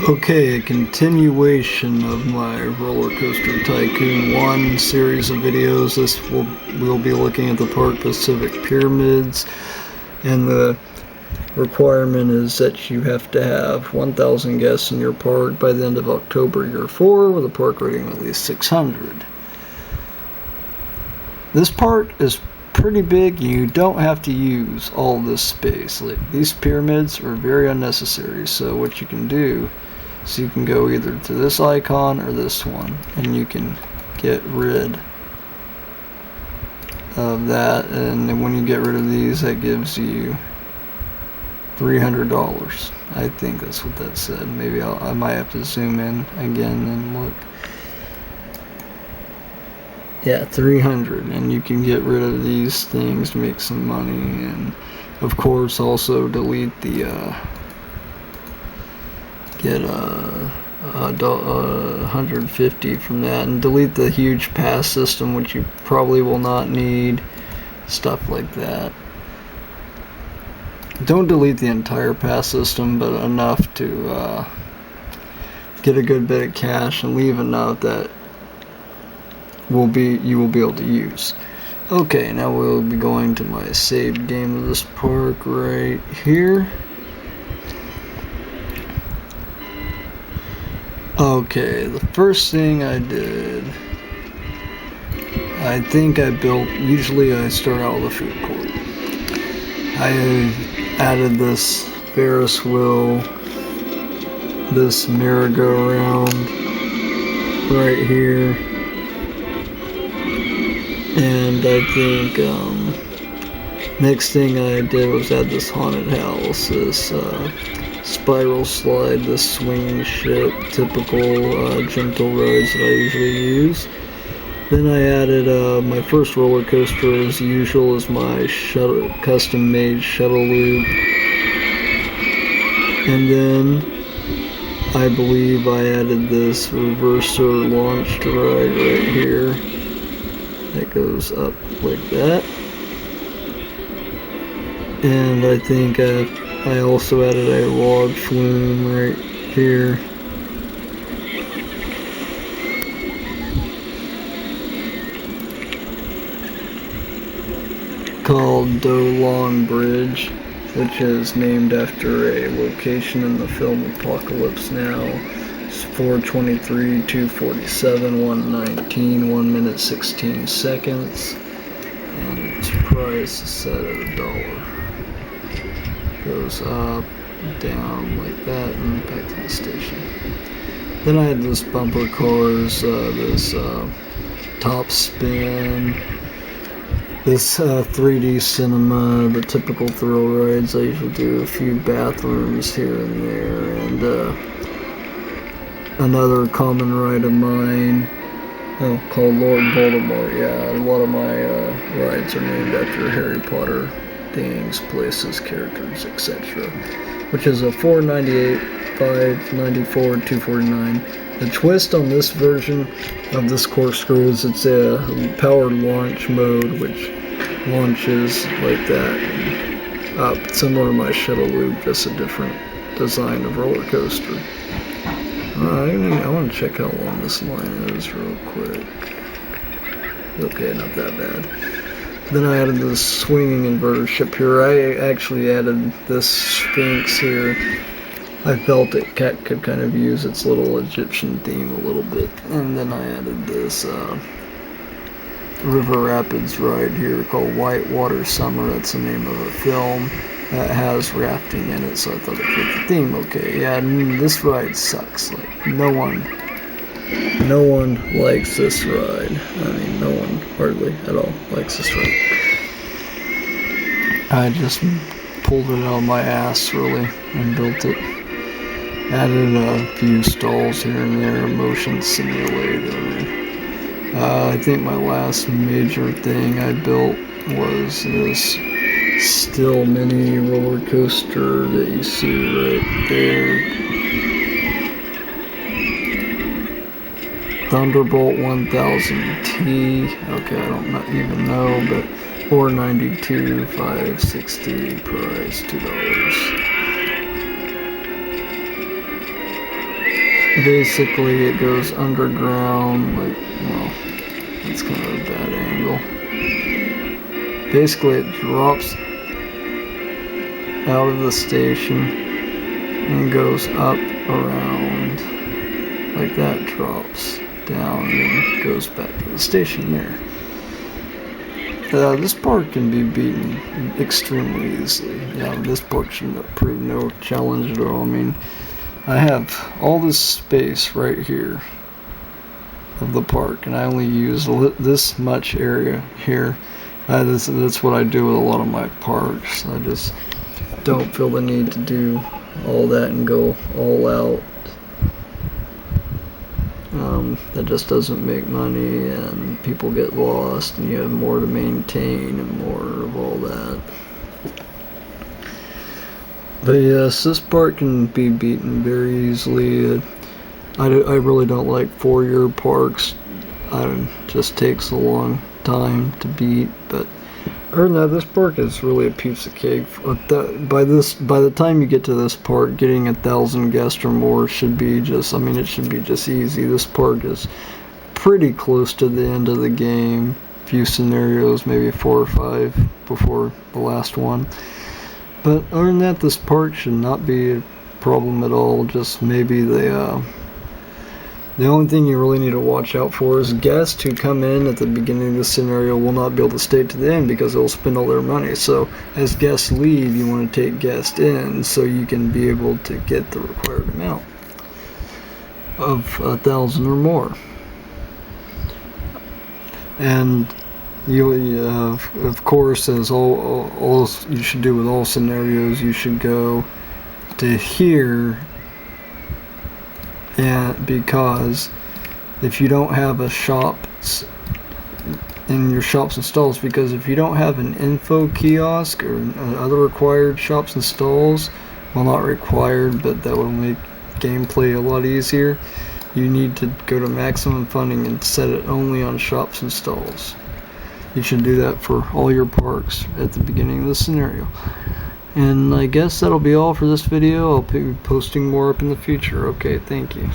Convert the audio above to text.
Okay, a continuation of my Roller Coaster Tycoon 1 series of videos. We'll be looking at the Park Pacific Pyramids, and the requirement is that you have to have 1,000 guests in your park by the end of October year 4, with a park rating of at least 600. This park is pretty big. You don't have to use all this space. These pyramids are very unnecessary, so what you can do is you can go either to this icon or this one, and you can get rid of that, and then when you get rid of these, that gives you $300. I think that's what that said. Maybe I might have to zoom in again and look. Yeah, 300, and you can get rid of these things to make some money, and of course also delete the get 150 from that, and delete the huge pass system, which you probably will not need. Stuff like that. Don't delete the entire pass system, but enough to get a good bit of cash and leave enough that you will be able to use. Okay, now we'll be going to my saved game of this park right here. Okay, the first thing I did, I think I built, usually I start out with a food court. I added this Ferris wheel, this merry-go-round right here, and I think next thing I did was add this haunted house, this spiral slide, this swinging ship, typical gentle rides that I usually use. Then I added my first roller coaster, as usual, is my custom-made shuttle loop. And then I believe I added this reverser launched ride right here. That goes up like that. And I think I also added a log flume right here. Called Do Long Bridge, which is named after a location in the film Apocalypse Now. It's 4:23, 2:47, 1:19, 1 minute 16 seconds, and its price is set at $1. Goes up, down like that, and back to the station. Then I had this bumper cars, this top spin, this 3D cinema, the typical thrill rides. I usually do a few bathrooms here and there, and another common ride of mine called Lord Voldemort. Yeah, a lot of my rides are named after Harry Potter things, places, characters, etc. Which is a $4.98, $5.94, $2.49. The twist on this version of this corkscrew is it's a powered launch mode, which launches like that up, similar to my shuttle loop, just a different design of roller coaster. I want to check how long this line is real quick. Okay, not that bad. Then I added this swinging inverter ship here. I actually added this Sphinx here. I felt it could kind of use its little Egyptian theme a little bit. And then I added this River Rapids ride here called Whitewater Summer. That's the name of a film that has rafting in it, so I thought it fit the theme okay. Yeah, this ride sucks. Like, no one likes this ride. I mean, no one hardly at all likes this ride. I just pulled it out of my ass, really, and built it. Added a few stalls here and there, motion simulator. I think my last major thing I built was this still mini roller coaster that you see right there. Thunderbolt 1000T. Okay, I don't even know, but $4.92, $5.60, price $2. Basically, it goes underground, like, well, that's kind of a bad angle. Basically, it drops out of the station and goes up around, like that, drops down and then goes back to the station there. This part can be beaten extremely easily. Yeah, this part should prove no challenge at all. I mean, I have all this space right here of the park, and I only use this much area here. That's what I do with a lot of my parks. I just don't feel the need to do all that and go all out. That just doesn't make money, and people get lost, and you have more to maintain and more of all that. But yes, this part can be beaten very easily. I really don't like 4-year parks. It just takes a long time to beat, but other than that, this park is really a piece of cake. By the time you get to this part, getting 1,000 guests or more should be just, I mean, it should be just easy. This park is pretty close to the end of the game. Few scenarios, maybe 4 or 5 before the last one. But other than that, this park should not be a problem at all. Just maybe the only thing you really need to watch out for is guests who come in at the beginning of the scenario will not be able to stay to the end because they'll spend all their money. So as guests leave, you want to take guests in so you can be able to get the required amount of 1,000 or more. And you, of course, as all you should do with all scenarios, you should go to here. And because if you don't have a shop in your shops and stalls, because if you don't have an info kiosk or other required shops and stalls, well, not required, but that will make gameplay a lot easier, you need to go to maximum funding and set it only on shops and stalls. You should do that for all your parks at the beginning of the scenario. And I guess that'll be all for this video. I'll be posting more up in the future. Okay, thank you.